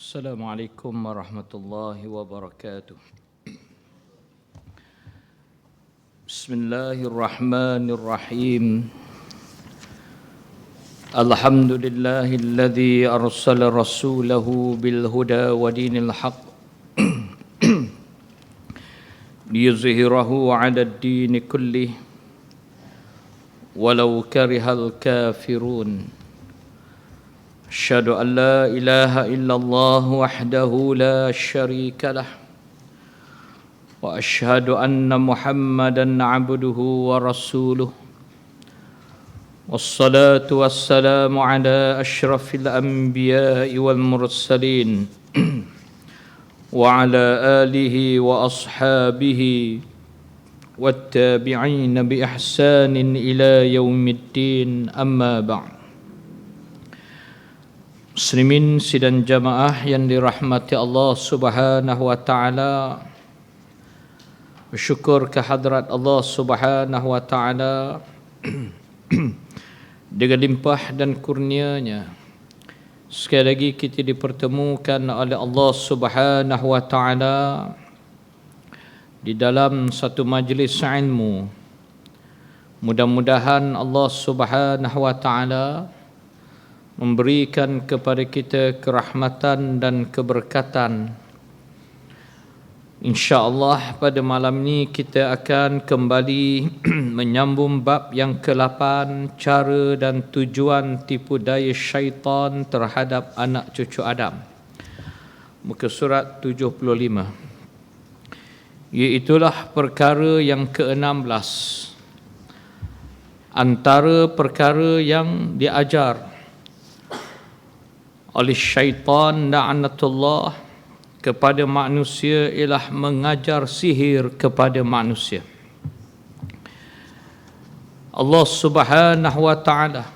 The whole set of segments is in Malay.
Assalamualaikum warahmatullahi wabarakatuh. Bismillahirrahmanirrahim. Alhamdulillahilladzi arsala rasulahu bil huda wa dinil haqq liyuzhirahu 'ala ad-din kullih walau karihal kafirun. أشهد أن لا إله إلا الله وحده لا شريك له وأشهد أن محمدا عبده ورسوله والصلاة والسلام على أشرف الأنبياء والمرسلين وعلى آله وأصحابه والتابعين بإحسان إلى يوم الدين أما بعد. Muslimin sidang jamaah yang dirahmati Allah Subhanahu wa taala, bersyukur kehadrat Allah Subhanahu wa taala dengan limpah dan kurnia-Nya. Sekali lagi kita dipertemukan oleh Allah Subhanahu wa taala di dalam satu majlis ilmu. Mudah-mudahan Allah Subhanahu wa taala memberikan kepada kita kerahmatan dan keberkatan. InsyaAllah pada malam ini kita akan kembali menyambung bab yang ke-8, cara dan tujuan tipu daya syaitan terhadap anak cucu Adam. Muka surat 75. Iaitulah perkara yang ke-16 antara perkara yang diajar oleh syaitan la'natullah kepada manusia ialah mengajar sihir kepada manusia. Allah Subhanahu wa taala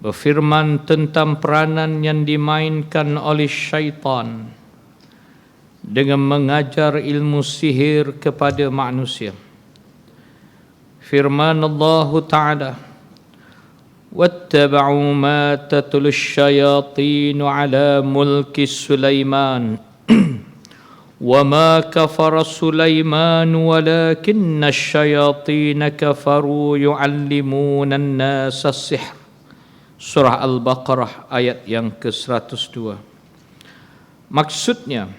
berfirman tentang peranan yang dimainkan oleh syaitan dengan mengajar ilmu sihir kepada manusia. Firman Allah taala, واتبعوا ما تتلو الشياطين على ملك سليمان وما كفر سليمان ولكن الشياطين كفروا يعلمون الناس السحر. Surah Al-Baqarah ayat yang ke-102. Maksudnya,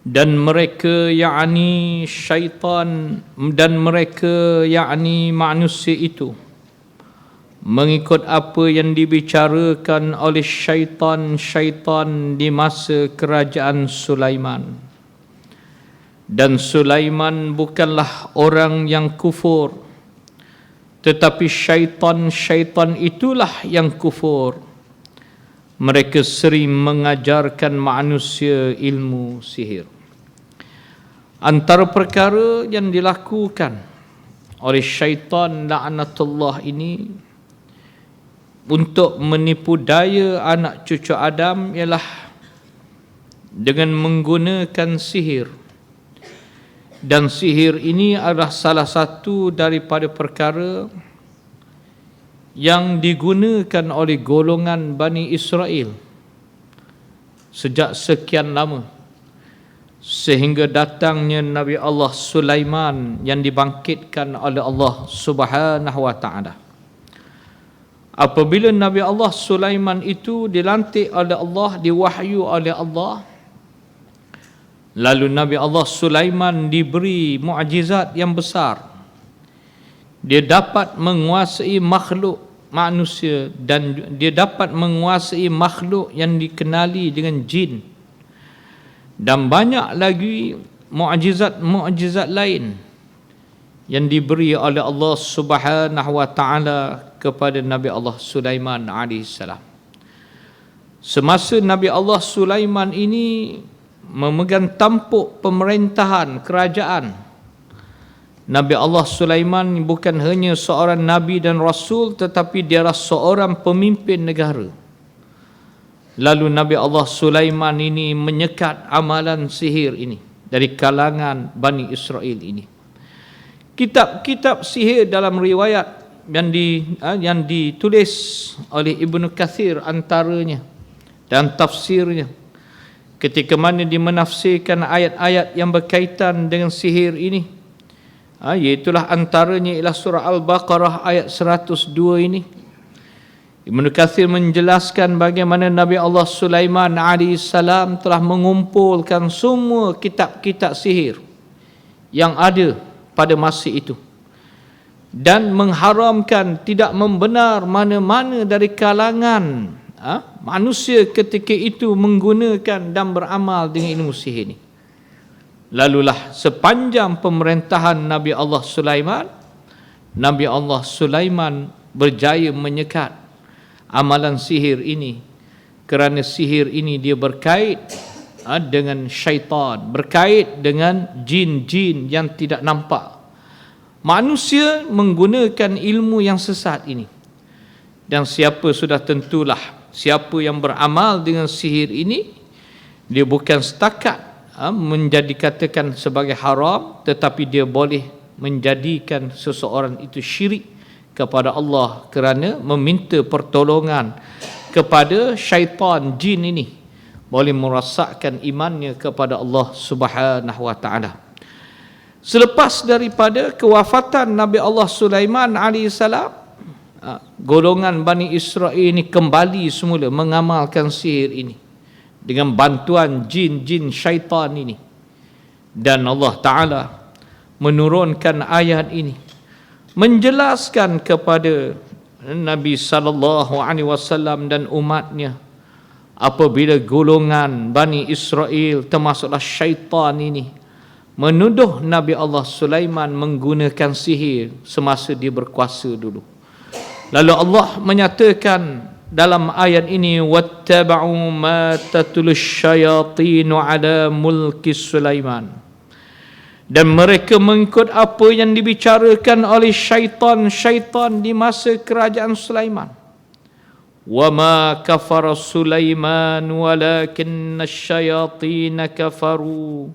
dan mereka yakni syaitan dan mereka yakni manusia itu mengikut apa yang dibicarakan oleh syaitan di masa kerajaan Sulaiman. Dan Sulaiman bukanlah orang yang kufur, tetapi syaitan itulah yang kufur. Mereka sering mengajarkan manusia ilmu sihir. Antara perkara yang dilakukan oleh syaitan la'natullah ini untuk menipu daya anak cucu Adam ialah dengan menggunakan sihir. Dan sihir ini adalah salah satu daripada perkara yang digunakan oleh golongan Bani Israel sejak sekian lama, sehingga datangnya Nabi Allah Sulaiman yang dibangkitkan oleh Allah Subhanahu wa taala. Apabila Nabi Allah Sulaiman itu dilantik oleh Allah, diwahyu oleh Allah, lalu Nabi Allah Sulaiman diberi mukjizat yang besar. Dia dapat menguasai makhluk manusia dan dia dapat menguasai makhluk yang dikenali dengan jin. Dan banyak lagi mukjizat lain yang diberi oleh Allah Subhanahu wa taala kepada Nabi Allah Sulaiman alaihissalam. Semasa Nabi Allah Sulaiman ini memegang tampuk pemerintahan kerajaan, Nabi Allah Sulaiman bukan hanya seorang nabi dan rasul, tetapi dia adalah seorang pemimpin negara. Lalu Nabi Allah Sulaiman ini menyekat amalan sihir ini dari kalangan Bani Israel ini. Kitab-kitab sihir dalam riwayat yang ditulis oleh Ibnu Katsir antaranya dan tafsirnya. Ketika mana dia menafsirkan ayat-ayat yang berkaitan dengan sihir ini, iaitulah antaranya ialah surah Al-Baqarah ayat 102 ini. Ibnu Katsir menjelaskan bagaimana Nabi Allah Sulaiman AS telah mengumpulkan semua kitab-kitab sihir yang ada pada masa itu dan mengharamkan tidak membenar mana-mana dari kalangan manusia ketika itu menggunakan dan beramal dengan ilmu sihir ini. Lalulah sepanjang pemerintahan Nabi Allah Sulaiman berjaya menyekat amalan sihir ini, kerana sihir ini dia berkait dengan syaitan, berkait dengan jin-jin yang tidak nampak. Manusia menggunakan ilmu yang sesat ini, dan siapa sudah tentulah siapa yang beramal dengan sihir ini, dia bukan setakat menjadi katakan sebagai haram, tetapi dia boleh menjadikan seseorang itu syirik kepada Allah kerana meminta pertolongan kepada syaitan jin ini, boleh merosakkan imannya kepada Allah Subhanahu wa taala. Selepas daripada kewafatan Nabi Allah Sulaiman alaihissalam, golongan Bani Israel ini kembali semula mengamalkan sihir ini dengan bantuan jin-jin syaitan ini, dan Allah Ta'ala menurunkan ayat ini menjelaskan kepada Nabi SAW dan umatnya, apabila golongan Bani Israel termasuklah syaitan ini menuduh Nabi Allah Sulaiman menggunakan sihir semasa dia berkuasa dulu. Lalu Allah menyatakan dalam ayat ini, wattaba'u ma tatlu syayatinu ala mulki Sulaiman, dan mereka mengikut apa yang dibicarakan oleh syaitan di masa kerajaan Sulaiman. Wa ma kafara Sulaiman walakinna asyayatin kafaru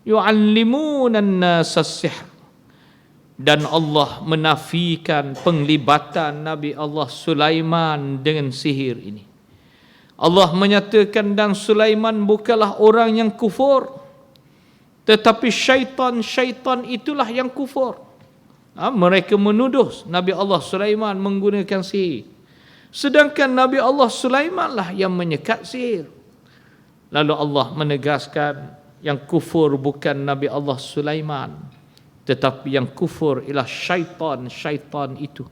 yu'allimuna an-nasa as-sihr. Dan Allah menafikan penglibatan Nabi Allah Sulaiman dengan sihir ini. Allah menyatakan, dan Sulaiman bukanlah orang yang kufur, tetapi syaitan itulah yang kufur. Mereka menuduh Nabi Allah Sulaiman menggunakan sihir, sedangkan Nabi Allah Sulaiman lah yang menyekat sihir. Lalu Allah menegaskan, yang kufur bukan Nabi Allah Sulaiman, tetapi yang kufur ialah syaitan itu,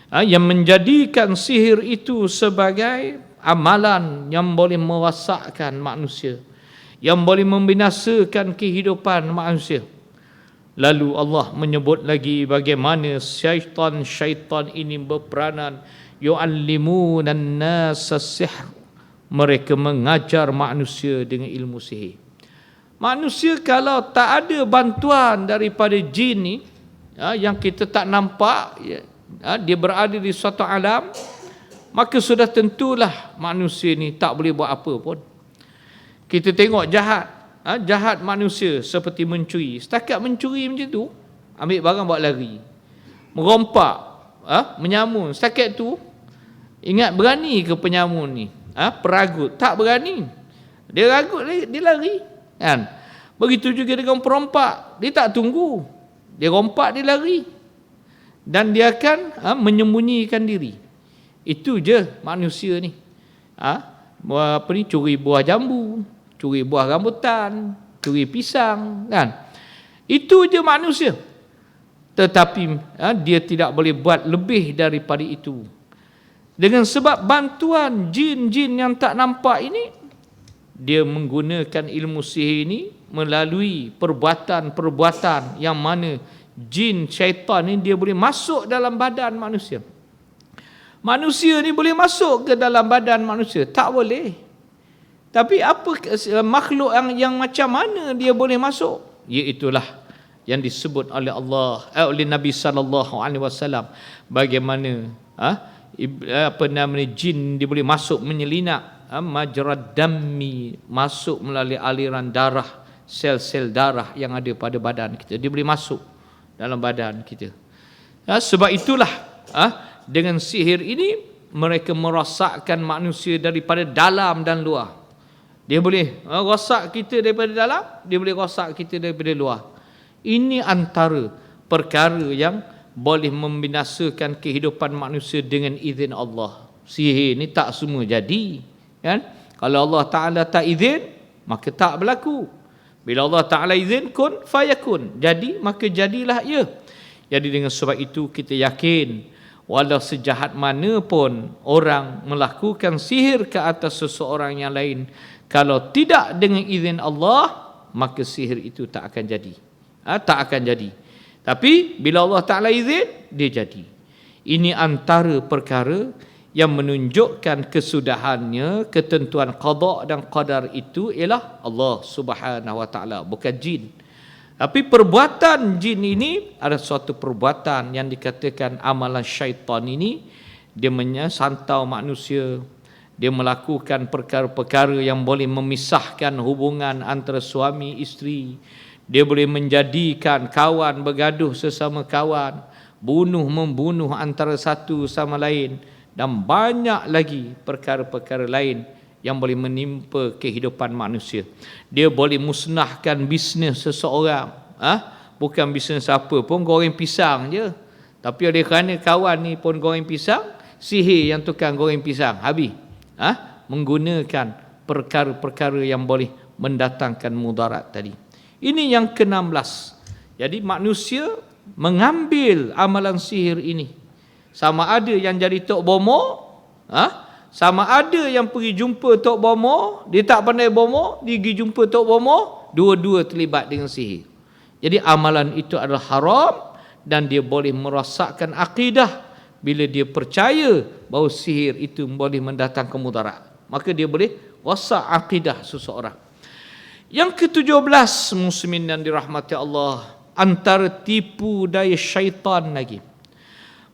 yang menjadikan sihir itu sebagai amalan yang boleh merosakkan manusia, yang boleh membinasakan kehidupan manusia. Lalu Allah menyebut lagi bagaimana syaitan ini berperanan yu'allimuna an-nasa as-sihr, mereka mengajar manusia dengan ilmu sihir. Manusia kalau tak ada bantuan daripada jin ni, yang kita tak nampak, dia berada di suatu alam, maka sudah tentulah manusia ni tak boleh buat apa pun. Kita tengok jahat manusia seperti mencuri. Setakat mencuri macam tu, ambil barang bawa lari, merompak, menyamun. Setakat tu, ingat berani ke penyamun ni? Peragut, tak berani. Dia ragut, dia lari. Kan? Begitu juga dengan perompak, dia tak tunggu, dia rompak, dia lari, dan dia akan menyembunyikan diri. Itu je manusia ni. Curi buah jambu, curi buah rambutan, curi pisang, kan? Itu je manusia. Tetapi dia tidak boleh buat lebih daripada itu. Dengan sebab bantuan jin-jin yang tak nampak ini, dia menggunakan ilmu sihir ini melalui perbuatan-perbuatan yang mana jin syaitan ni dia boleh masuk dalam badan manusia. Manusia ni boleh masuk ke dalam badan manusia? Tak boleh. Tapi apa makhluk yang macam mana dia boleh masuk? Iaitulah yang disebut oleh Allah, oleh Nabi SAW, bagaimana jin dia boleh masuk menyelinap majrad dammi, masuk melalui aliran darah, sel-sel darah yang ada pada badan kita, dia boleh masuk dalam badan kita. Sebab itulah dengan sihir ini mereka merosakkan manusia daripada dalam dan luar. Dia boleh rosak kita daripada dalam, dia boleh rosak kita daripada luar. Ini antara perkara yang boleh membinasakan kehidupan manusia dengan izin Allah. Sihir ni tak semua jadi, kan? Kalau Allah Ta'ala tak izin, maka tak berlaku. Bila Allah Ta'ala izin, kun fayakun, jadi maka jadilah ia. Jadi dengan sebab itu kita yakin, walau sejahat mana pun orang melakukan sihir ke atas seseorang yang lain, kalau tidak dengan izin Allah, maka sihir itu tak akan jadi. Tak akan jadi. Tapi bila Allah Ta'ala izin, dia jadi. Ini antara perkara yang menunjukkan kesudahannya, ketentuan qada dan qadar itu ialah Allah Subhanahu Wa Ta'ala, bukan jin. Tapi perbuatan jin ini ada suatu perbuatan yang dikatakan amalan syaitan ini. Dia menyantau manusia, dia melakukan perkara-perkara yang boleh memisahkan hubungan antara suami isteri. Dia boleh menjadikan kawan bergaduh sesama kawan, membunuh antara satu sama lain, dan banyak lagi perkara-perkara lain yang boleh menimpa kehidupan manusia. Dia boleh musnahkan bisnes seseorang. Bukan bisnes apa pun, goreng pisang je. Tapi oleh kerana kawan ni pun goreng pisang, sihir yang tukang goreng pisang, habis. Menggunakan perkara-perkara yang boleh mendatangkan mudarat tadi. Ini yang ke-16. Jadi manusia mengambil amalan sihir ini. Sama ada yang jadi tok bomo, sama ada yang pergi jumpa tok bomo, dia tak pandai bomo, dia pergi jumpa tok bomo, dua-dua terlibat dengan sihir. Jadi amalan itu adalah haram dan dia boleh merosakkan akidah bila dia percaya bahawa sihir itu boleh mendatangkan mudarat. Maka dia boleh rosak akidah seseorang. Yang ke-17 muslimin yang dirahmati Allah, antara tipu daya syaitan lagi,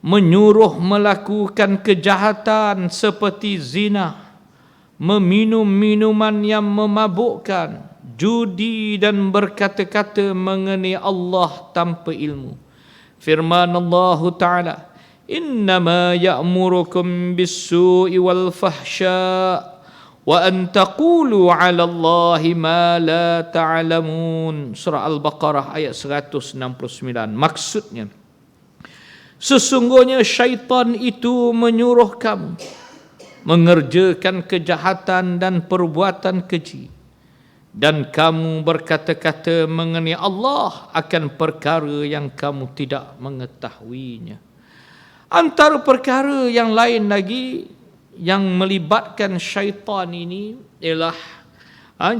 menyuruh melakukan kejahatan seperti zina, meminum minuman yang memabukkan, judi dan berkata-kata mengenai Allah tanpa ilmu. Firman Allah Ta'ala, innama ya'murukum bis-su'i wal fahsya' wa an taqulu 'ala Allahi ma la ta'lamun. Surah Al-Baqarah ayat 169. Maksudnya, sesungguhnya syaitan itu menyuruh kamu mengerjakan kejahatan dan perbuatan keji, dan kamu berkata-kata mengenai Allah akan perkara yang kamu tidak mengetahuinya. Antara perkara yang lain lagi yang melibatkan syaitan ini ialah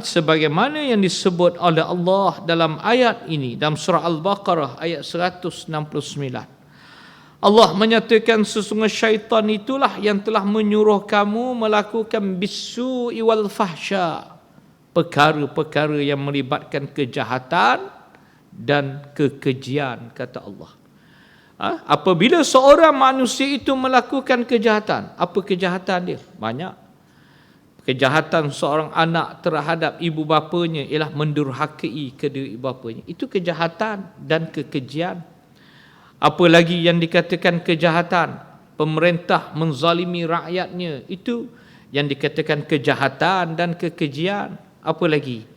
sebagaimana yang disebut oleh Allah dalam ayat ini, dalam surah Al-Baqarah ayat 169. Allah menyatakan sesungguhnya syaitan itulah yang telah menyuruh kamu melakukan bisu wal fahsya, perkara-perkara yang melibatkan kejahatan dan kekejian, kata Allah. Apabila seorang manusia itu melakukan kejahatan, apa kejahatan dia? Banyak. Kejahatan seorang anak terhadap ibu bapanya ialah mendurhakai kedua ibu bapanya. Itu kejahatan dan kekejian. Apa lagi yang dikatakan kejahatan? Pemerintah menzalimi rakyatnya, itu yang dikatakan kejahatan dan kekejian. Apa lagi?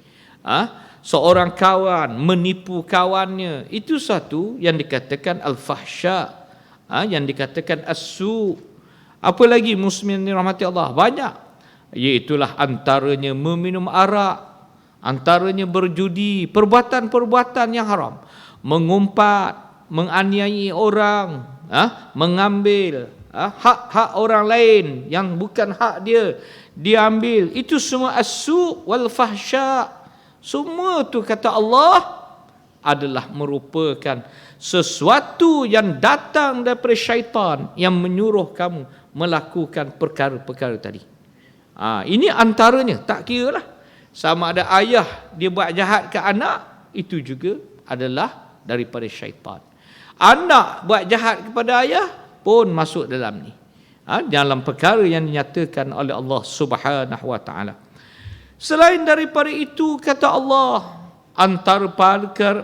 Seorang kawan menipu kawannya, itu satu yang dikatakan al-fahsya, yang dikatakan as-su. Apa lagi muslimin dirahmati Allah? Banyak. Iaitulah antaranya meminum arak, antaranya berjudi, perbuatan-perbuatan yang haram, mengumpat, menganiaya orang, mengambil hak-hak orang lain yang bukan hak dia, dia ambil. Itu semua as-su wal fahsya. Semua tu kata Allah adalah merupakan sesuatu yang datang daripada syaitan yang menyuruh kamu melakukan perkara-perkara tadi. Ini antaranya, tak kira lah. Sama ada ayah dia buat jahat ke anak, itu juga adalah daripada syaitan. Anak buat jahat kepada ayah pun masuk dalam ni. Dalam perkara yang dinyatakan oleh Allah Subhanahu Wa Ta'ala. Selain daripada itu, kata Allah, antara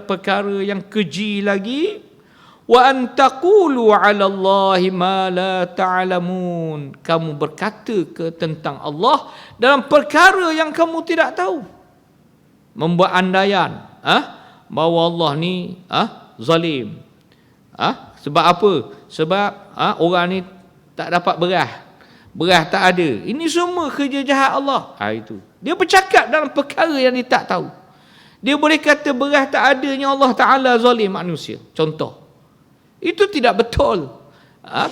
perkara yang keji lagi, wa an taqulu 'ala Allahi ma la ta'lamun. Kamu berkata tentang Allah dalam perkara yang kamu tidak tahu. Membuat andaian, bahawa Allah ni zalim. Sebab apa? Sebab orang ni tak dapat beras tak ada. Ini semua kerja jahat Allah. Itu. Dia bercakap dalam perkara yang dia tak tahu. Dia boleh kata beras tak adanya Allah Ta'ala zalim manusia. Contoh. Itu tidak betul.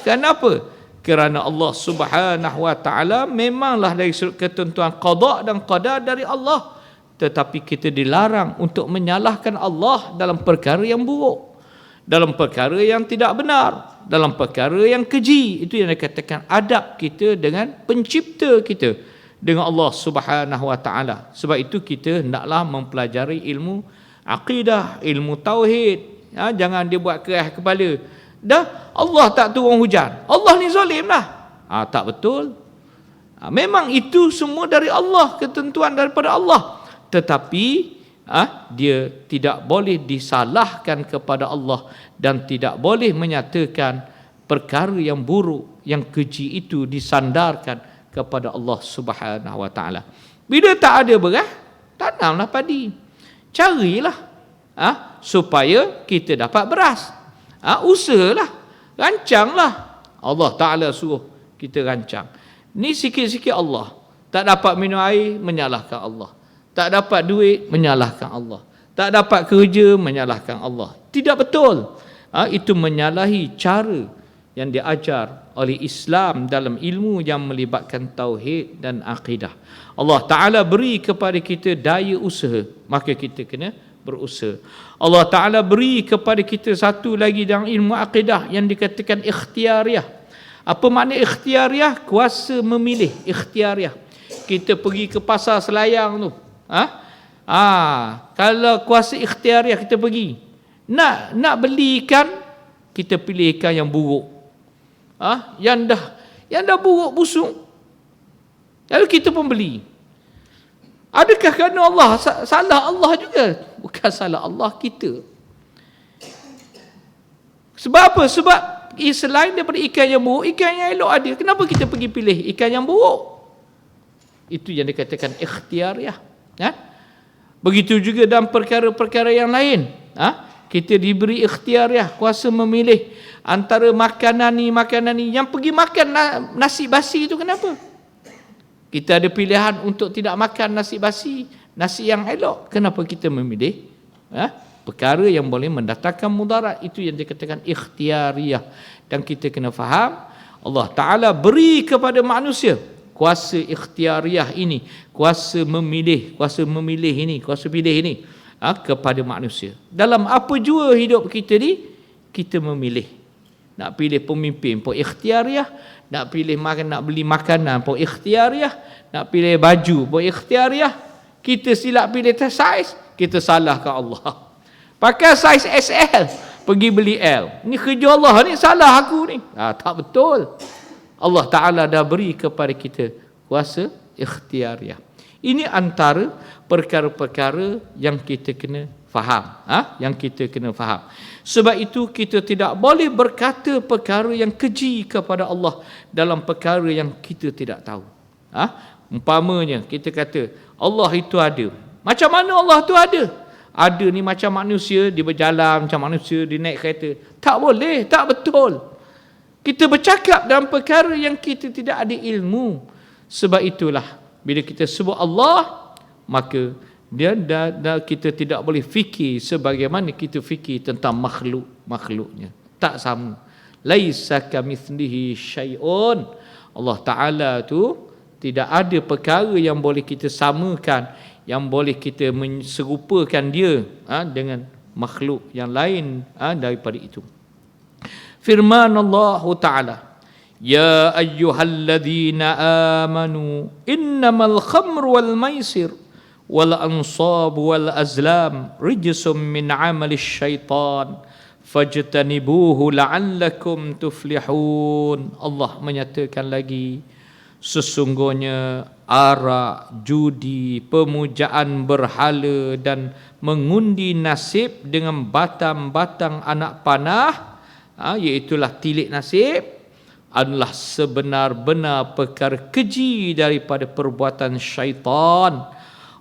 Kenapa? Kerana Allah Subhanahu Wa Ta'ala memanglah dari sudut ketentuan qada dan qadar dari Allah. Tetapi kita dilarang untuk menyalahkan Allah dalam perkara yang buruk, dalam perkara yang tidak benar, dalam perkara yang keji. Itu yang dikatakan adab kita dengan pencipta kita, dengan Allah Subhanahu Wa Ta'ala. Sebab itu kita hendaklah mempelajari ilmu akidah, ilmu tauhid. Jangan dia buat keras kepala. Dah Allah tak turun hujan, Allah ni zalim lah. Tak betul. Memang itu semua dari Allah, ketentuan daripada Allah. Tetapi dia tidak boleh disalahkan kepada Allah dan tidak boleh menyatakan perkara yang buruk, yang keji itu disandarkan kepada Allah Subhanahu Wa Ta'ala. Bila tak ada beras, tanamlah padi. Carilah supaya kita dapat beras. Usahalah, rancanglah. Allah Ta'ala suruh kita rancang. Ni sikit-sikit Allah. Tak dapat minum air, menyalahkan Allah. Tak dapat duit, menyalahkan Allah. Tak dapat kerja, menyalahkan Allah. Tidak betul. Itu menyalahi cara yang diajar oleh Islam dalam ilmu yang melibatkan tauhid dan akidah. Allah Ta'ala beri kepada kita daya usaha, maka kita kena berusaha. Allah Ta'ala beri kepada kita satu lagi dalam ilmu akidah yang dikatakan ikhtiariyah. Apa makna ikhtiariyah? Kuasa memilih, ikhtiariyah. Kita pergi ke pasar Selayang tu, kalau kuasa ikhtiariyah kita pergi, nak beli ikan, kita pilih ikan yang buruk, yang dah buruk busuk, lalu kita pun beli. Adakah kerana Allah salah Allah juga? Bukan salah Allah, kita. Sebab apa? Sebab selain daripada ikan yang buruk, ikan yang elok ada. Kenapa kita pergi pilih ikan yang buruk? Itu yang dikatakan ikhtiariyah. Begitu juga dalam perkara-perkara yang lain. Kita diberi ikhtiariyah, kuasa memilih antara makanan ni. Yang pergi makan nasi basi itu kenapa? Kita ada pilihan untuk tidak makan nasi basi, nasi yang elok. Kenapa kita memilih perkara yang boleh mendatangkan mudarat? Itu yang dikatakan ikhtiariyah. Dan kita kena faham, Allah Ta'ala beri kepada manusia kuasa ikhtiariyah ini, kuasa memilih ini, kuasa pilih ini kepada manusia. Dalam apa jua hidup kita ni, kita memilih. Nak pilih pemimpin pun ikhtiariyah, nak pilih nak beli makanan pun ikhtiariyah, nak pilih baju pun ikhtiariyah. Kita silap pilih saiz, kita salahkan Allah. Pakai saiz XL, pergi beli L. Ni kerja Allah ni, salah aku ni. Tak betul. Allah Ta'ala dah beri kepada kita kuasa ikhtiariyah. Ini antara perkara-perkara yang kita kena faham. Yang kita kena faham. Sebab itu kita tidak boleh berkata perkara yang keji kepada Allah dalam perkara yang kita tidak tahu. Umpamanya kita kata Allah itu ada. Macam mana Allah itu ada? Ada ni macam manusia, dia berjalan macam manusia, dia naik kereta. Tak boleh, tak betul. Kita bercakap dalam perkara yang kita tidak ada ilmu. Sebab itulah bila kita sebut Allah, maka kita tidak boleh fikir sebagaimana kita fikir tentang makhluknya. Tak sama. Laisa kamitslihi syai'un. Allah Ta'ala tu tidak ada perkara yang boleh kita samakan, yang boleh kita menyerupakan dia dengan makhluk yang lain daripada itu. Firman Allah Ta'ala, Ya ayyuhalladzina amanu innamal khamru wal maisir wal ansab wal azlam rijsum min amali syaitan fajtanibuhu la'allakum tuflihun. Allah menyatakan lagi, sesungguhnya arak, judi, pemujaan berhala dan mengundi nasib dengan batang-batang anak panah Iaitulah tilik nasib, adalah sebenar-benar perkara keji daripada perbuatan syaitan.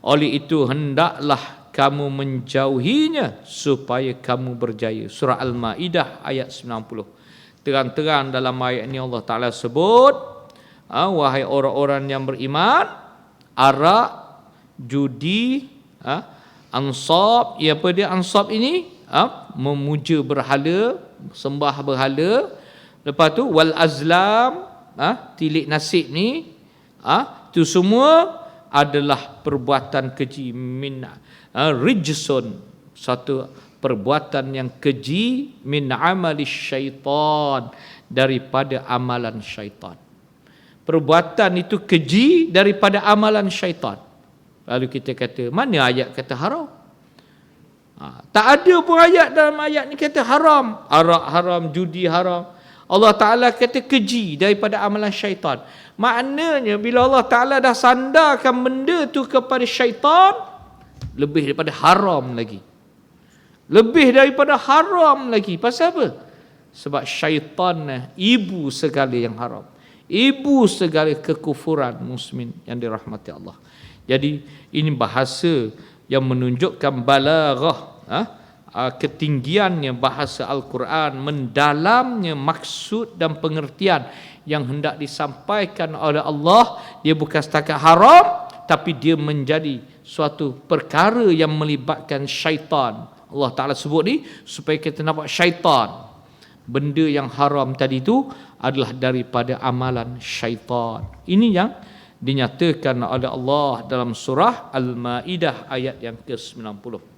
Oleh itu hendaklah kamu menjauhinya supaya kamu berjaya. Surah Al-Ma'idah ayat 90. Terang-terang dalam ayat ini Allah Ta'ala sebut, wahai orang-orang yang beriman, arak, judi, ansab, ansab ini memuja berhala, sembah berhala. Lepas tu wal azlam, tilik nasib ni, itu semua adalah perbuatan keji, min rijsun, satu perbuatan yang keji, min amali syaitan, daripada amalan syaitan. Perbuatan itu keji daripada amalan syaitan. Lalu kita kata, mana ayat kata haram? Tak ada pun ayat dalam ayat ni kata haram. Arak haram, judi haram. Allah Ta'ala kata keji daripada amalan syaitan. Maknanya bila Allah Ta'ala dah sandarkan benda tu kepada syaitan, lebih daripada haram lagi. Lebih daripada haram lagi. Pasal apa? Sebab syaitan ibu segala yang haram, ibu segala kekufuran muslimin yang dirahmati Allah. Jadi ini bahasa yang menunjukkan balaghah, ketinggiannya bahasa Al-Quran, mendalamnya maksud dan pengertian yang hendak disampaikan oleh Allah. Dia bukan setakat haram, tapi dia menjadi suatu perkara yang melibatkan syaitan. Allah Ta'ala sebut ni supaya kita nampak syaitan. Benda yang haram tadi itu adalah daripada amalan syaitan. Ini yang dinyatakan oleh Allah dalam surah Al-Ma'idah ayat yang ke-90.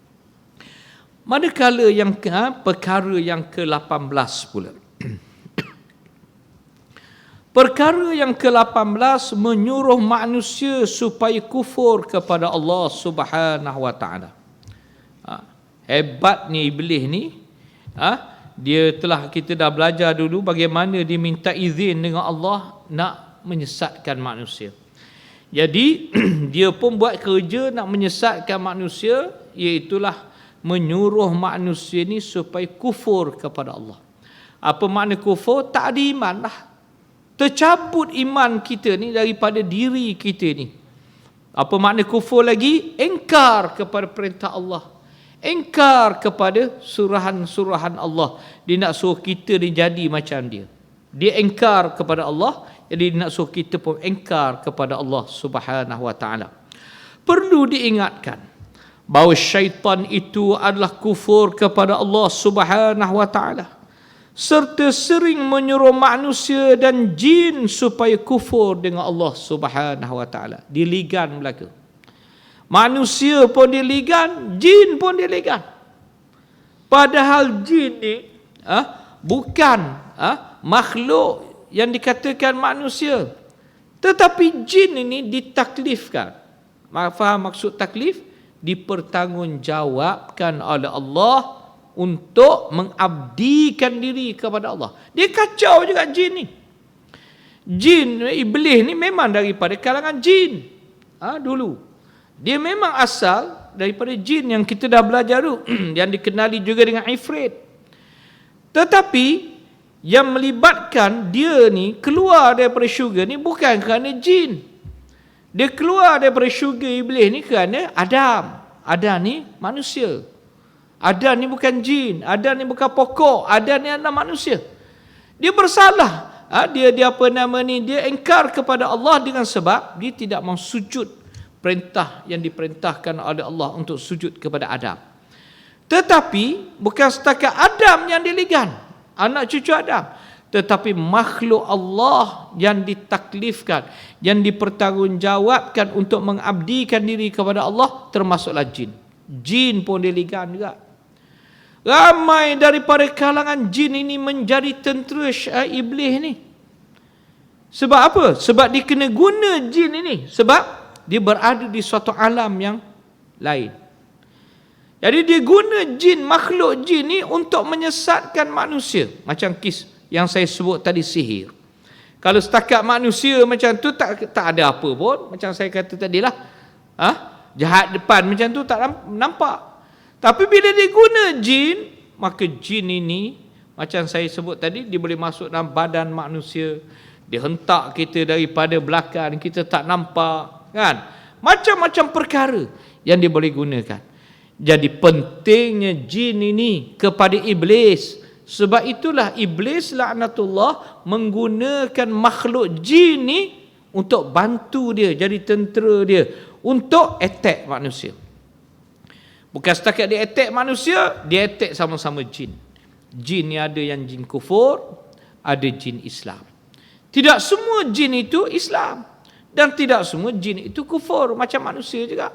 Manakala yang perkara yang ke-18 pula. Perkara yang ke-18 menyuruh manusia supaya kufur kepada Allah Subhanahu wa taala. Hebatnya iblis ni, kita dah belajar dulu bagaimana dia minta izin dengan Allah nak menyesatkan manusia. Jadi dia pun buat kerja nak menyesatkan manusia, iaitulah menyuruh manusia ni supaya kufur kepada Allah. Apa makna kufur? Tak ada iman lah. Tercabut iman kita ni daripada diri kita ni. Apa makna kufur lagi? Engkar kepada perintah Allah, engkar kepada surahan-surahan Allah. Dia nak suruh kita ni jadi macam dia. Dia engkar kepada Allah, jadi dia nak suruh kita pun engkar kepada Allah Subhanahu wa taala. Perlu diingatkan bahawa syaitan itu adalah kufur kepada Allah Subhanahu wa taala, serta sering menyuruh manusia dan jin supaya kufur dengan Allah Subhanahu wa taala. Diligan belaka. Manusia pun diligan, jin pun diligan. Padahal jin ni bukan makhluk yang dikatakan manusia, tetapi jin ini ditaklifkan. Faham maksud taklif? Dipertanggungjawabkan oleh Allah untuk mengabdikan diri kepada Allah. Dia kacau juga jin ni. Jin, iblis ni memang daripada kalangan jin. Dulu dia memang asal daripada jin yang kita dah belajar dulu, yang dikenali juga dengan ifrit. Tetapi yang melibatkan dia ni keluar daripada syurga ni bukan kerana jin. Dia keluar daripada syurga iblis ni kerana Adam. Adam ni manusia. Adam ni bukan jin. Adam ni bukan pokok. Adam ni adalah manusia. Dia bersalah. Dia engkar kepada Allah dengan sebab dia tidak mau sujud perintah yang diperintahkan oleh Allah untuk sujud kepada Adam. Tetapi bukan setakat Adam yang diligan, anak cucu Adam, tetapi makhluk Allah yang ditaklifkan, yang dipertanggungjawabkan untuk mengabdikan diri kepada Allah, termasuklah jin. Jin pun diligan juga. Ramai daripada kalangan jin ini menjadi tentera iblis ni. Sebab apa? Sebab dia kena guna jin ini, sebab dia berada di suatu alam yang lain. Jadi dia guna jin, makhluk jin ni untuk menyesatkan manusia. Macam kes yang saya sebut tadi, sihir. Kalau setakat manusia macam tu tak ada apa pun, macam saya kata tadilah, jahat depan macam tu tak nampak. Tapi bila dia guna jin, maka jin ini Macam saya sebut tadi, dia boleh masuk dalam badan manusia, dia hentak kita daripada belakang, kita tak nampak, kan? Macam-macam perkara yang dia boleh gunakan. Jadi pentingnya jin ini kepada iblis. Sebab itulah iblis laknatullah menggunakan makhluk jin ni untuk bantu dia, jadi tentera dia, untuk attack manusia. Bukan setakat dia attack manusia, dia attack sama-sama jin. Jin ni ada yang jin kufur, ada jin Islam. Tidak semua jin itu Islam, dan tidak semua jin itu kufur macam manusia juga.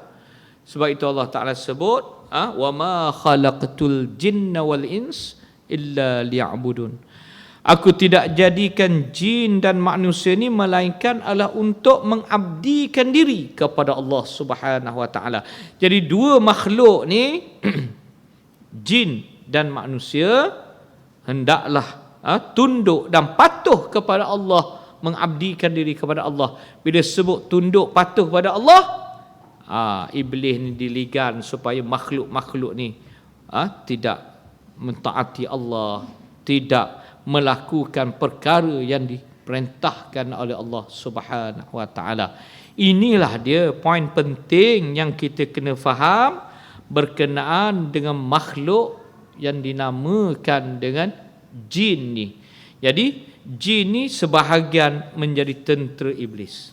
Sebab itu Allah Ta'ala sebut, wa ma khalaqtul jinna wal ins illa liya'budun. Aku tidak jadikan jin dan manusia ni melainkan adalah untuk mengabdikan diri kepada Allah Subhanahu wa taala. Jadi dua makhluk ni jin dan manusia hendaklah tunduk dan patuh kepada Allah, mengabdikan diri kepada Allah. Bila sebut tunduk patuh kepada Allah, iblis ni diligan supaya makhluk-makhluk ni tidak mentaati Allah, tidak melakukan perkara yang diperintahkan oleh Allah Subhanahu wa taala. Inilah dia poin penting yang kita kena faham berkenaan dengan makhluk yang dinamakan dengan jin ni. Jadi jin ni sebahagian menjadi tentera iblis.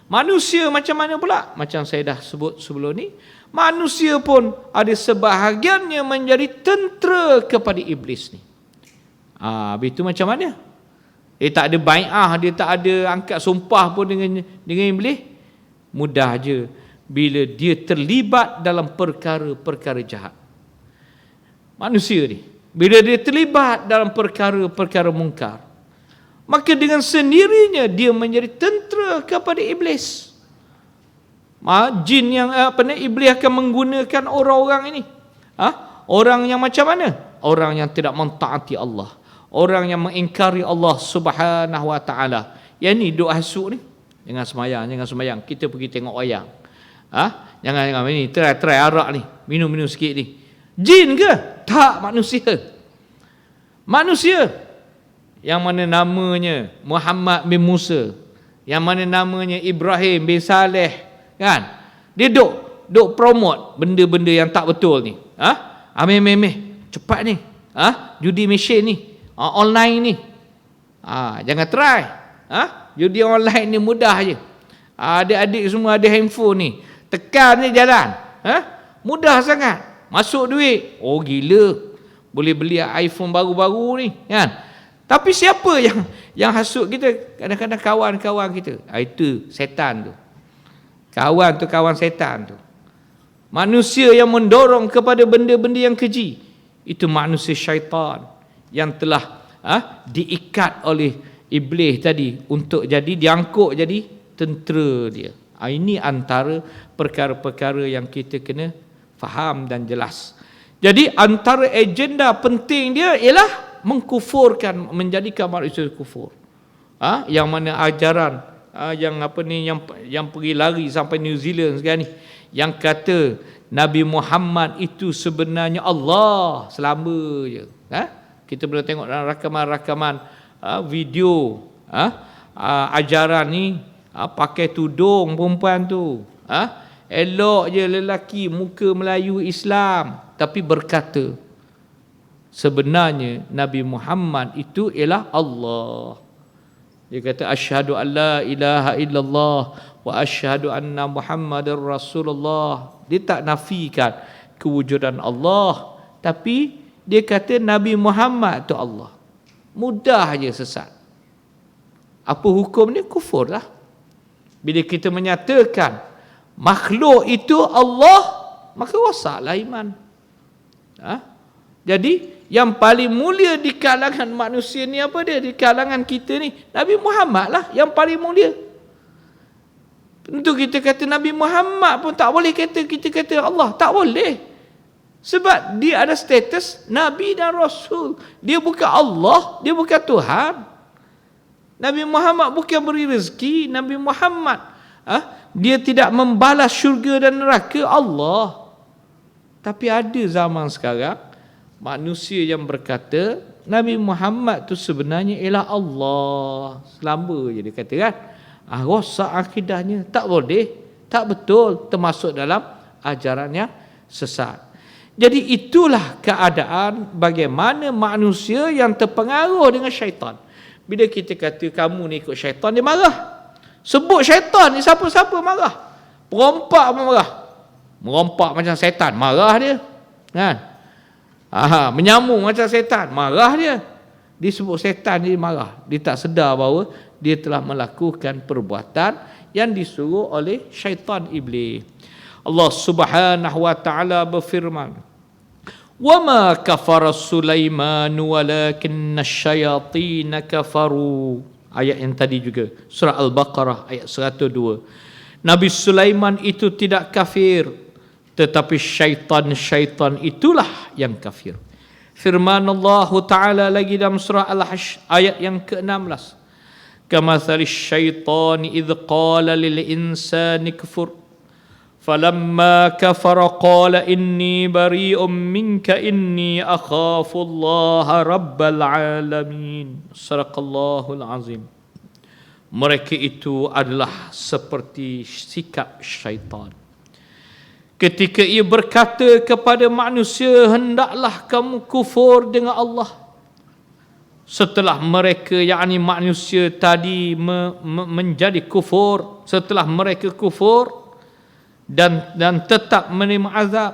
Manusia macam mana pula? Macam saya dah sebut sebelum ni, manusia pun ada sebahagiannya menjadi tentera kepada iblis ni. Habis itu macam mana? Dia tak ada bai'ah, dia tak ada angkat sumpah pun dengan iblis. Mudah je bila dia terlibat dalam perkara-perkara jahat. Manusia ni, bila dia terlibat dalam perkara-perkara mungkar, maka dengan sendirinya dia menjadi tentera kepada iblis. Jin yang iblis akan menggunakan orang-orang ini. Orang yang macam mana? Orang yang tidak mentaati Allah, orang yang mengingkari Allah Subhanahu wa taala. Yang ni duk hasuk ni, jangan semayang, kita pergi tengok wayang. Jangan ni try arak ni, minum sikit ni. Jin ke? Tak, manusia yang mana namanya Muhammad bin Musa, yang mana namanya Ibrahim bin Saleh, kan? Dia duk promote benda-benda yang tak betul ni. Ameh cepat ni. Judi mesin ni, online ni. Jangan try. Judi online ni mudah je. Adik-adik semua ada handphone ni. Tekan je jalan. Mudah sangat. Masuk duit. Oh gila. Boleh beli iPhone baru-baru ni, kan? Tapi siapa yang hasut kita? Kadang-kadang kawan-kawan kita. Itu setan tu. Kawan tu kawan setan tu. Manusia yang mendorong kepada benda-benda yang keji, itu manusia syaitan yang telah diikat oleh iblis tadi untuk jadi diangkut jadi tentera dia. Ini antara perkara-perkara yang kita kena faham dan jelas. Jadi antara agenda penting dia ialah mengkufurkan, menjadikan manusia kufur. Yang mana ajaran yang pergi lari sampai New Zealand sekarang ni, yang kata Nabi Muhammad itu sebenarnya Allah selama je. Kita boleh tengok dalam rakaman-rakaman video ajaran ni, pakai tudung perempuan tu, elok je lelaki muka Melayu Islam, tapi berkata sebenarnya Nabi Muhammad itu ialah Allah. Dia kata asyhadu an la ilaha illallah wa asyhadu anna Muhammadar Rasulullah. Dia tak nafikan kewujudan Allah, tapi dia kata Nabi Muhammad tu Allah. Mudah je sesat. Apa hukum ni? Kufur lah. Bila kita menyatakan makhluk itu Allah, maka rosaklah iman. Jadi yang paling mulia di kalangan manusia ni apa dia? Di kalangan kita ni, Nabi Muhammad lah yang paling mulia. Tentu kita kata Nabi Muhammad pun tak boleh kita kata Allah. Tak boleh. Sebab dia ada status Nabi dan Rasul. Dia bukan Allah, dia bukan Tuhan. Nabi Muhammad bukan beri rezeki. Nabi Muhammad dia tidak membalas syurga dan neraka Allah. Tapi ada zaman sekarang manusia yang berkata Nabi Muhammad tu sebenarnya ialah Allah. Selamba je dia kata kan. Rosak akidahnya. Tak boleh, tak betul, termasuk dalam ajarannya sesat. Jadi itulah keadaan bagaimana manusia yang terpengaruh dengan syaitan. Bila kita kata kamu ni ikut syaitan, dia marah. Sebut syaitan ni, siapa-siapa marah. Perompak pun marah. Merompak macam syaitan, marah dia. Kan? Menyambung macam syaitan, marah dia. Disebut syaitan, dia marah. Dia tak sedar bahawa dia telah melakukan perbuatan yang disuruh oleh syaitan iblis. Allah Subhanahu wa taala berfirman, "Wa ma kafara Sulaiman walakinna asyayatin kafaru." Ayat yang tadi juga, surah Al-Baqarah ayat 102. Nabi Sulaiman itu tidak kafir, tetapi syaitan itulah yang kafir. Firman Allah Ta'ala lagi dalam surah Al-Hashr ayat yang ke-16. Kamathali syaitani idh qala lil insani kfur falamma kafara qala inni bari'un minka inni akhafu Allah rabbal alamin. Sadaqallahul azim. Mereka itu adalah seperti sikap syaitan. Ketika ia berkata kepada manusia, hendaklah kamu kufur dengan Allah. Setelah mereka, yakni manusia tadi menjadi kufur, setelah mereka kufur dan tetap menerima azab,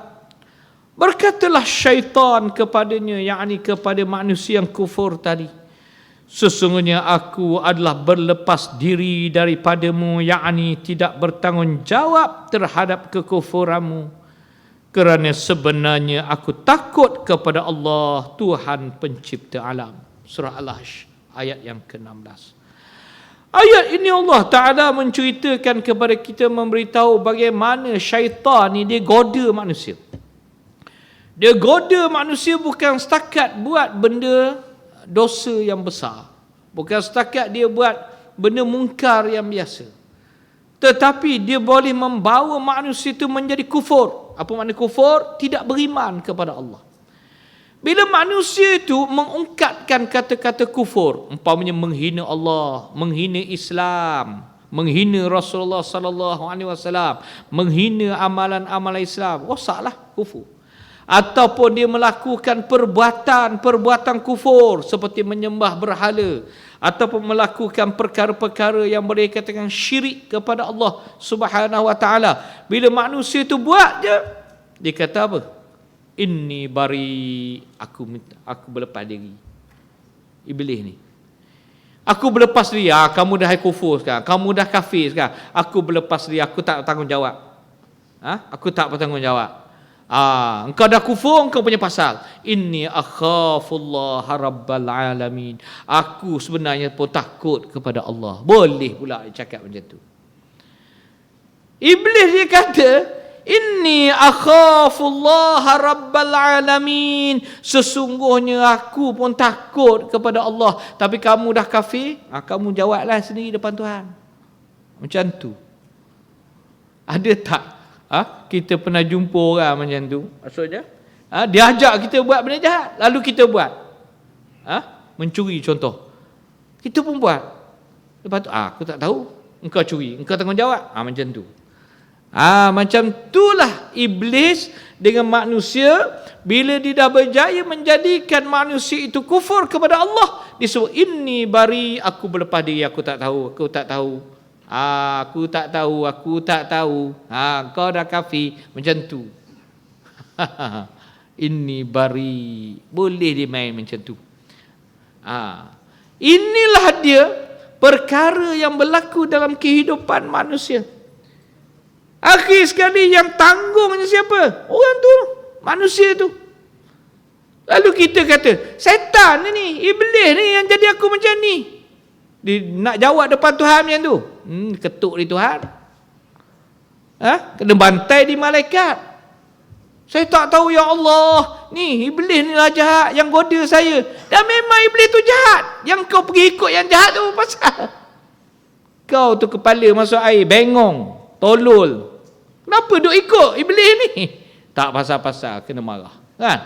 berkatalah syaitan kepadanya, yakni kepada manusia yang kufur tadi, sesungguhnya aku adalah berlepas diri daripadamu, yakni tidak bertanggungjawab terhadap kekufuranmu, kerana sebenarnya aku takut kepada Allah, Tuhan pencipta alam. Surah Al-Hashr ayat yang ke-16. Ayat ini Allah Ta'ala menceritakan kepada kita, memberitahu bagaimana syaitan ni dia goda manusia. Dia goda manusia bukan setakat buat benda dosa yang besar, bukan setakat dia buat benda mungkar yang biasa, tetapi dia boleh membawa manusia itu menjadi kufur. Apa makna kufur? Tidak beriman kepada Allah. Bila manusia itu mengungkapkan kata-kata kufur, umpamanya menghina Allah, menghina Islam, menghina Rasulullah sallallahu alaihi wasallam, menghina amalan-amalan Islam, rosaklah kufur. Ataupun dia melakukan perbuatan kufur seperti menyembah berhala, ataupun melakukan perkara-perkara yang boleh dikatakan syirik kepada Allah Subhanahu wa taala. Bila manusia itu buat je, dia kata apa? Inni bari, aku berlepas diri. Iblis ni, aku berlepas diri. Kamu dah kufur sekarang, kamu dah kafir sekarang, aku berlepas diri, aku tak bertanggungjawab. Aku tak bertanggungjawab. Engkau dah kufur, engkau punya pasal. Inni akhafullah rabbal alamin. Aku sebenarnya pun takut kepada Allah. Boleh pula dia cakap macam tu. Iblis dia kata, inni akhafullah rabbal alamin. Sesungguhnya aku pun takut kepada Allah. Tapi kamu dah kafir, kamu jawablah sendiri depan Tuhan. Macam tu. Ada tak kita pernah jumpa orang macam tu? Maksudnya dia ajak kita buat benda jahat, lalu kita buat. Mencuri contoh, kita pun buat. Lepas tu aku tak tahu, engkau curi, engkau tanggungjawab. Macam tu. Macam itulah iblis dengan manusia. Bila dia dah berjaya menjadikan manusia itu kufur kepada Allah, dia sebut inni bari, aku berlepas diri, aku tak tahu, aku tak tahu. Aku tak tahu. Kau dah kafir. Macam tu. Inni bari. Boleh dia main macam tu. Inilah dia perkara yang berlaku dalam kehidupan manusia. Akhir sekali yang tanggungnya siapa? Orang tu, manusia tu. Lalu kita kata, setan ni, iblis ni yang jadi aku macam ni. Dia nak jawab depan Tuhan macam tu. Ketuk di Tuhan. Kena bantai di malaikat. Saya tak tahu, ya Allah, ni iblis ni lah jahat yang goda saya. Dan memang iblis tu jahat. Yang kau pergi ikut yang jahat tu pasal kau tu kepala masuk air, bengong, tolol. Kenapa duk ikut iblis ni? Tak pasal-pasal kena marah. Kan?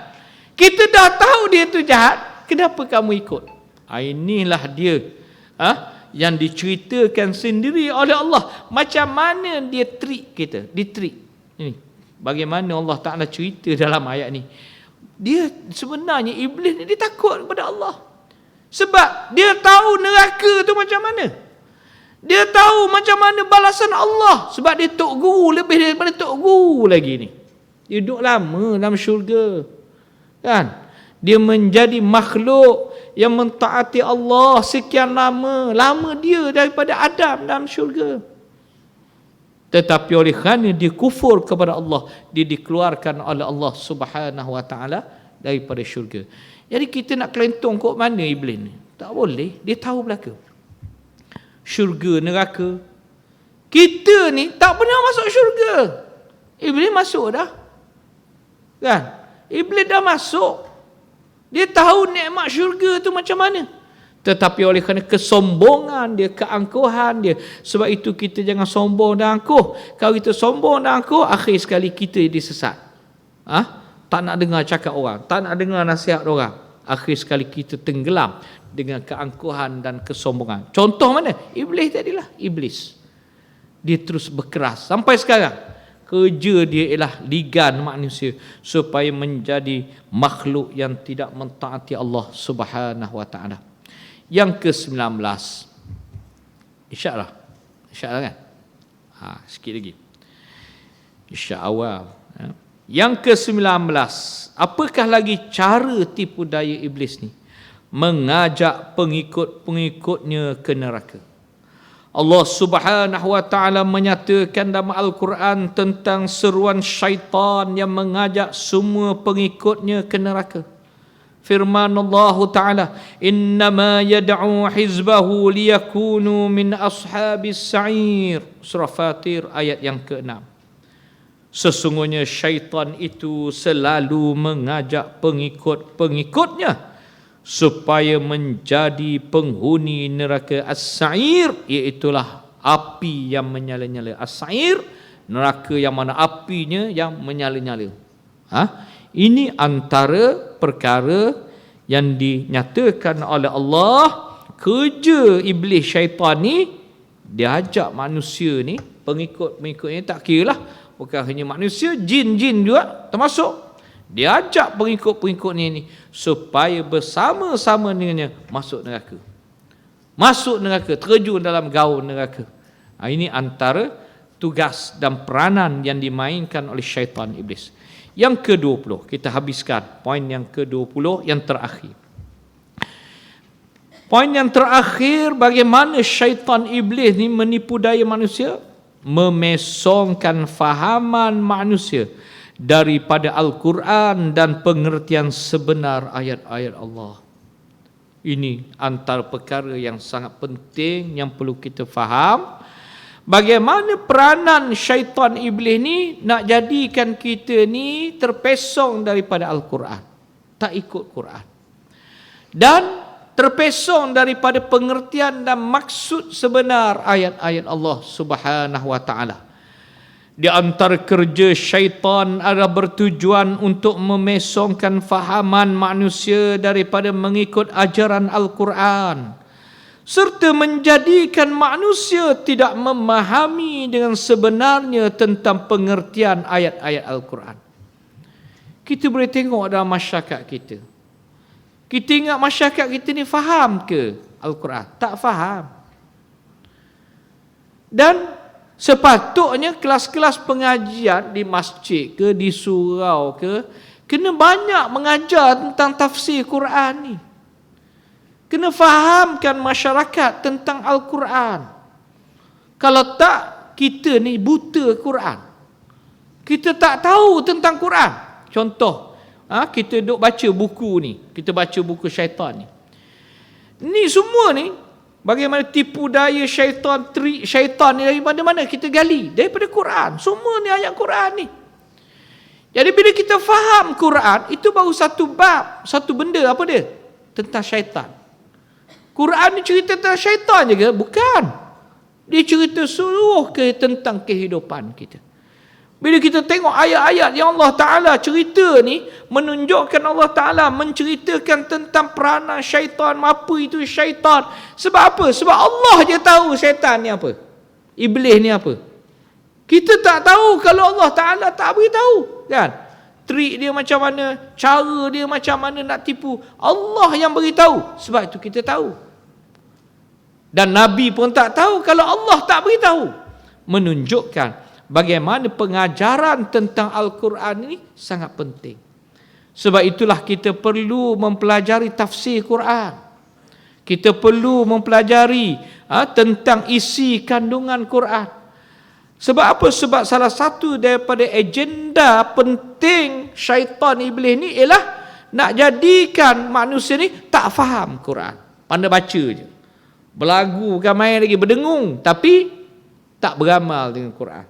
Kita dah tahu dia tu jahat, Kenapa kamu ikut? Inilah dia yang diceritakan sendiri oleh Allah. Macam mana dia treat kita. Dia treat. Ini. Bagaimana Allah Ta'ala cerita dalam ayat ni. Dia sebenarnya iblis ni dia takut kepada Allah. Sebab dia tahu neraka tu macam mana. Dia tahu macam mana balasan Allah. Sebab dia tok guru lebih daripada tok guru lagi ni. Dia duduk lama dalam syurga. Kan? Dia menjadi makhluk yang mentaati Allah sekian lama. Lama dia daripada Adam dalam syurga. Tetapi oleh kerana dia kufur kepada Allah, dia dikeluarkan oleh Allah Subhanahu Wa Taala daripada syurga. Jadi kita nak kelentong kot mana iblis ni? Tak boleh. Dia tahu belaka. Syurga, neraka. Kita ni tak pernah masuk syurga. Iblis masuk dah. Kan? Iblis dah masuk. Dia tahu nikmat syurga tu macam mana. Tetapi oleh kerana kesombongan dia, keangkuhan dia. Sebab itu kita jangan sombong dan angkuh. Kalau kita sombong dan angkuh, akhir sekali kita disesat. Tak nak dengar cakap orang. Tak nak dengar nasihat orang. Akhir sekali kita tenggelam dengan keangkuhan dan kesombongan. Contoh mana? Iblis tadilah. Iblis. Dia terus berkeras. Sampai sekarang. Kerja dia ialah ligan manusia supaya menjadi makhluk yang tidak mentaati Allah Subhanahu Wa Taala. Yang ke-19. InsyaAllah. InsyaAllah kan? Sikit lagi. InsyaAllah. Yang ke-19. Apakah lagi cara tipu daya iblis ni? Mengajak pengikut-pengikutnya ke neraka. Allah Subhanahu Wa Taala menyatakan dalam Al-Quran tentang seruan syaitan yang mengajak semua pengikutnya ke neraka. Firman Allah Ta'ala, innama yad'u hizbahu liyakunu min ashabis sa'ir. Surah Fatir ayat yang ke-6. Sesungguhnya syaitan itu selalu mengajak pengikut-pengikutnya supaya menjadi penghuni neraka as-sa'ir, iaitulah api yang menyala-nyala. As-sa'ir, neraka yang mana apinya yang menyala-nyala. Ini antara perkara yang dinyatakan oleh Allah. Kerja iblis syaitan ni, dia ajak manusia ni, pengikut-pengikutnya tak kira lah, bukan hanya manusia, jin-jin juga termasuk. Dia ajak pengikut-pengikutnya ni supaya bersama-sama dengannya masuk neraka. Masuk neraka, terjun dalam gaun neraka. Ini antara tugas dan peranan yang dimainkan oleh syaitan iblis. Yang ke-20, kita habiskan poin yang ke-20 yang terakhir. Poin yang terakhir, bagaimana syaitan iblis ni menipu daya manusia, memesongkan fahaman manusia daripada Al-Quran dan pengertian sebenar ayat-ayat Allah. Ini antara perkara yang sangat penting yang perlu kita faham. Bagaimana peranan syaitan iblis ni nak jadikan kita ni terpesong daripada Al-Quran, tak ikut Quran, dan terpesong daripada pengertian dan maksud sebenar ayat-ayat Allah Subhanahu Wa Taala. Di antara kerja syaitan adalah bertujuan untuk memesongkan fahaman manusia daripada mengikut ajaran Al-Quran, serta menjadikan manusia tidak memahami dengan sebenarnya tentang pengertian ayat-ayat Al-Quran. Kita boleh tengok dalam masyarakat kita. Kita ingat masyarakat kita ni faham ke Al-Quran? Tak faham. Dan sepatutnya kelas-kelas pengajian di masjid ke, di surau ke, kena banyak mengajar tentang tafsir Quran ni. Kena fahamkan masyarakat tentang Al-Quran. Kalau tak, kita ni buta Quran. Kita tak tahu tentang Quran. Contoh, kita duk baca buku ni, kita baca buku syaitan ni. Ni semua ni, bagaimana tipu daya syaitan, trik syaitan ni daripada mana kita gali? Daripada Quran. Semua ni ayat Quran ni. Jadi bila kita faham Quran, itu baru satu bab, satu benda, apa dia? Tentang syaitan. Quran ni cerita tentang syaitan je ke? Bukan. Dia cerita seluruh tentang kehidupan kita. Bila kita tengok ayat-ayat yang Allah Ta'ala cerita ni, menunjukkan Allah Ta'ala menceritakan tentang peranan syaitan, apa itu syaitan. Sebab apa? Sebab Allah je tahu syaitan ni apa, iblis ni apa. Kita tak tahu kalau Allah Ta'ala tak beritahu, kan? Trik dia macam mana, cara dia macam mana nak tipu, Allah yang beritahu. Sebab itu kita tahu. Dan Nabi pun tak tahu kalau Allah tak beritahu. Menunjukkan bagaimana pengajaran tentang Al-Quran ini sangat penting. Sebab itulah kita perlu mempelajari tafsir Quran. Kita perlu mempelajari tentang isi kandungan Quran. Sebab apa? Sebab salah satu daripada agenda penting syaitan iblis ni ialah nak jadikan manusia ni tak faham Quran. Pandai baca je. Berlagu kan, main lagi, berdengung, tapi tak beramal dengan Quran.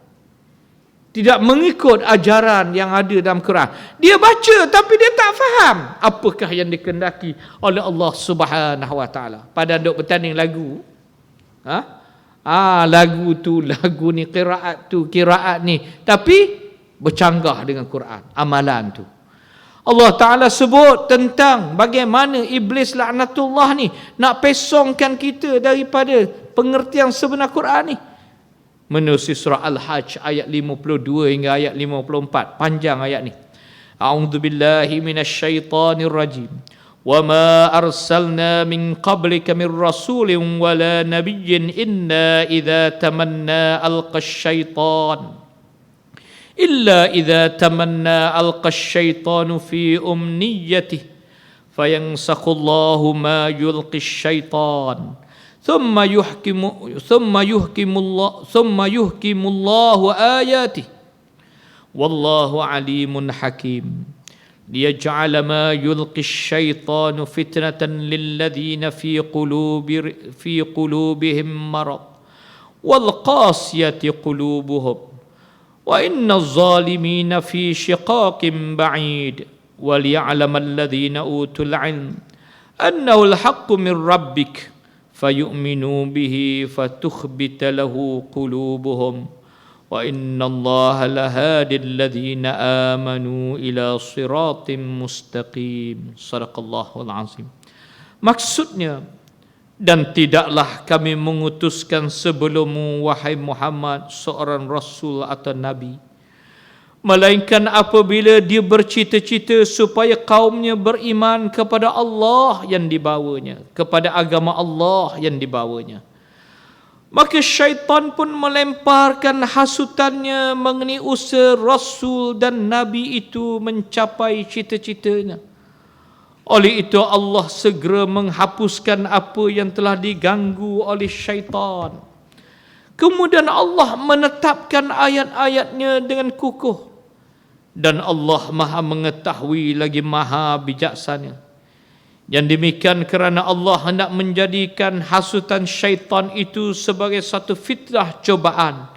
Tidak mengikut ajaran yang ada dalam Quran. Dia baca tapi dia tak faham apakah yang dikehendaki oleh Allah Subhanahu Wa Taala. Pada duk bertanding lagu, lagu tu, lagu ni, qiraat tu, qiraat ni, tapi bercanggah dengan Quran, amalan tu. Allah Ta'ala sebut tentang bagaimana iblis laknatullah ni nak pesongkan kita daripada pengertian sebenar Quran ni. Menerusi surah Al-Hajj ayat 52 hingga ayat 54. Panjang ayat ni. A'udzubillahi minasyaitonir rajim. وَمَا أَرْسَلْنَا مِنْ قَبْلِكَ مِنْ رَسُولٍ وَلَا نَبِيٍّ إِلَّا إِذَا تَمَنَّى أَلْقَى الشَّيْطَانُ فِي أُمْنِيَّتِهِ فَيَنْسَخُ اللَّهُ مَا يُلْقِي الشَّيْطَانُ ثُمَّ يُحْكِمُ اللَّهُ آيَاتِهِ وَاللَّهُ عَلِيمٌ حَكِيمٌ ليجعل ما يلقي الشيطان فتنة للذين في قلوبهم مرض والقاسية قلوبهم وإن الظالمين في شقاق بعيد وليعلم الذين أوتوا العلم أنه الحق من ربك فيؤمنوا به فتخبت له قلوبهم وَإِنَّ اللَّهَ لَهَادِ الَّذِينَ آمَنُوا إِلَى صِرَاطٍ مُسْتَقِيمٍ. Sadaqallahul azim. Maksudnya, dan tidaklah kami mengutuskan sebelummu wahai Muhammad seorang rasul atau nabi, melainkan apabila dia bercita-cita supaya kaumnya beriman kepada Allah yang dibawanya, kepada agama Allah yang dibawanya. Maka syaitan pun melemparkan hasutannya mengenai usaha Rasul dan Nabi itu mencapai cita-citanya. Oleh itu Allah segera menghapuskan apa yang telah diganggu oleh syaitan. Kemudian Allah menetapkan ayat-ayatnya dengan kukuh. Dan Allah maha mengetahui lagi maha bijaksana. Yang demikian kerana Allah hendak menjadikan hasutan syaitan itu sebagai satu fitnah cobaan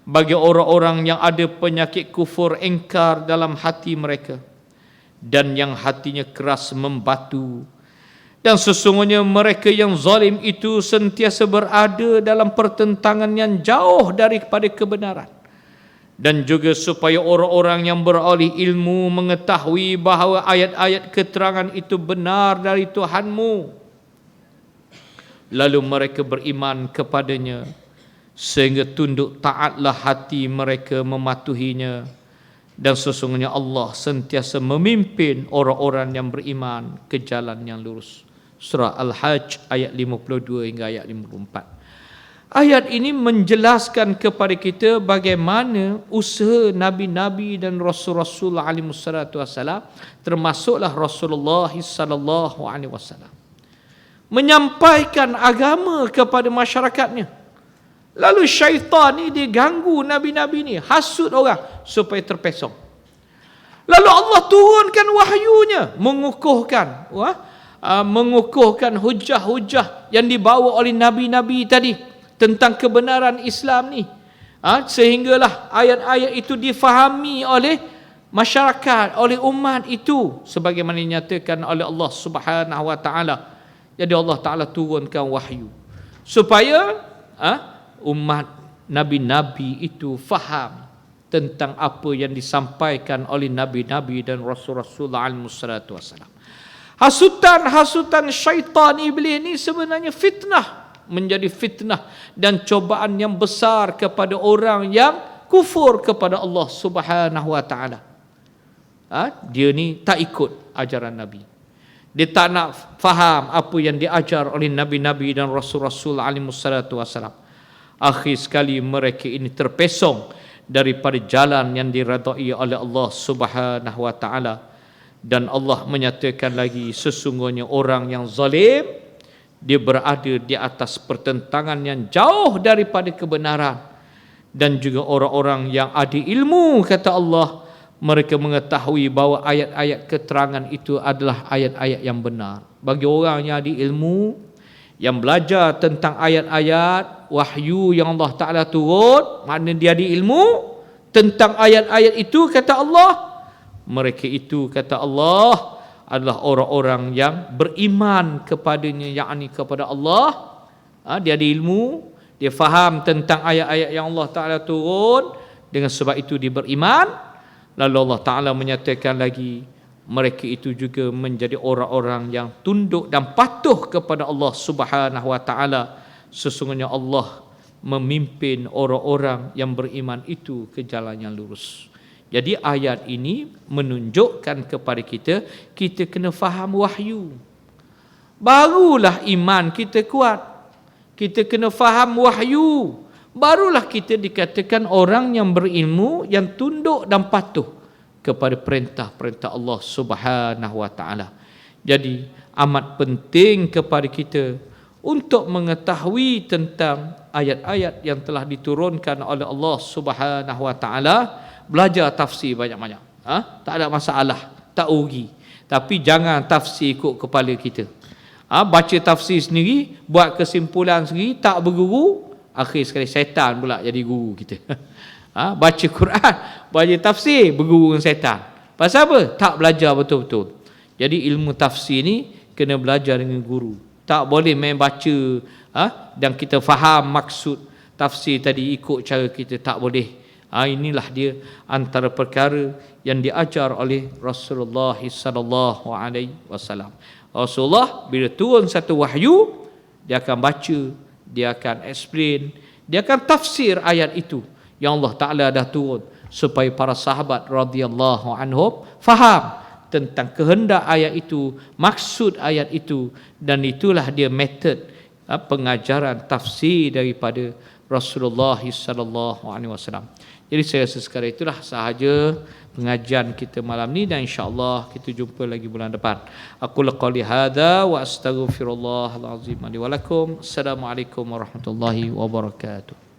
bagi orang-orang yang ada penyakit kufur engkar dalam hati mereka dan yang hatinya keras membatu. Dan sesungguhnya mereka yang zalim itu sentiasa berada dalam pertentangan yang jauh daripada kebenaran. Dan juga supaya orang-orang yang beralih ilmu mengetahui bahawa ayat-ayat keterangan itu benar dari Tuhanmu, lalu mereka beriman kepadanya, sehingga tunduk taatlah hati mereka mematuhinya. Dan sesungguhnya Allah sentiasa memimpin orang-orang yang beriman ke jalan yang lurus. Surah Al-Hajj ayat 52 hingga ayat 54. Ayat ini menjelaskan kepada kita bagaimana usaha Nabi-Nabi dan Rasul-Rasul alaihi wassalatu wassalam, termasuklah Rasulullah sallallahu alaihi wasallam, menyampaikan agama kepada masyarakatnya. Lalu syaitan ni dia ganggu Nabi-Nabi ni, hasut orang supaya terpesong. Lalu Allah turunkan wahyunya, mengukuhkan hujah-hujah yang dibawa oleh Nabi-Nabi tadi tentang kebenaran Islam ni, sehinggalah ayat-ayat itu difahami oleh masyarakat, oleh umat itu sebagaimana dinyatakan oleh Allah Subhanahu Wa Taala. Jadi Allah Taala turunkan wahyu supaya umat Nabi-Nabi itu faham tentang apa yang disampaikan oleh nabi-nabi dan rasul-rasul alaihi wassalatu wassalam. Hasutan syaitan iblis ini sebenarnya fitnah, menjadi fitnah dan cobaan yang besar kepada orang yang kufur kepada Allah Subhanahu wa taala. Dia ni tak ikut ajaran Nabi. Dia tak nak faham apa yang diajar oleh nabi-nabi dan rasul-rasul alaihi wassalatu wassalam. Akhir sekali mereka ini terpesong daripada jalan yang diredai oleh Allah Subhanahu wa taala. Dan Allah menyatakan lagi, sesungguhnya orang yang zalim dia berada di atas pertentangan yang jauh daripada kebenaran. Dan juga orang-orang yang ada ilmu, kata Allah, mereka mengetahui bahawa ayat-ayat keterangan itu adalah ayat-ayat yang benar. Bagi orang yang ada ilmu, yang belajar tentang ayat-ayat wahyu yang Allah Ta'ala turun, maknanya dia ada ilmu tentang ayat-ayat itu, kata Allah, mereka itu, kata Allah, adalah orang-orang yang beriman kepadanya, yakni kepada Allah. Dia ada ilmu, dia faham tentang ayat-ayat yang Allah Ta'ala turun, dengan sebab itu dia beriman. Lalu Allah Ta'ala menyatakan lagi, mereka itu juga menjadi orang-orang yang tunduk dan patuh kepada Allah Subhanahu wa taala. Sesungguhnya Allah memimpin orang-orang yang beriman itu ke jalan yang lurus. Jadi ayat ini menunjukkan kepada kita, kita kena faham wahyu. Barulah iman kita kuat. Kita kena faham wahyu. Barulah kita dikatakan orang yang berilmu, yang tunduk dan patuh kepada perintah-perintah Allah Subhanahu wa taala. Jadi amat penting kepada kita untuk mengetahui tentang ayat-ayat yang telah diturunkan oleh Allah Subhanahu wa taala. Belajar tafsir banyak-banyak. Tak ada masalah, tak rugi. Tapi jangan tafsir ikut kepala kita. Baca tafsir sendiri, buat kesimpulan sendiri, tak berguru, akhir sekali syaitan pula jadi guru kita. Baca Quran, baca tafsir, berguru dengan syaitan. Pasal apa? Tak belajar betul-betul. Jadi ilmu tafsir ni kena belajar dengan guru. Tak boleh main baca dan kita faham maksud tafsir tadi ikut cara kita, tak boleh. Inilah dia antara perkara yang diajar oleh Rasulullah sallallahu alaihi wasallam. Rasulullah bila turun satu wahyu, dia akan baca, dia akan explain, dia akan tafsir ayat itu yang Allah Ta'ala dah turun, supaya para sahabat radhiyallahu anhum faham tentang kehendak ayat itu, maksud ayat itu. Dan itulah dia metod pengajaran tafsir daripada Rasulullah sallallahu alaihi wasallam. Jadi saya rasa sekarang itulah sahaja pengajian kita malam ni, dan insya-Allah kita jumpa lagi bulan depan. Aku qouli hadza wa astaghfirullahal azim li wa lakum. Assalamualaikum warahmatullahi wabarakatuh.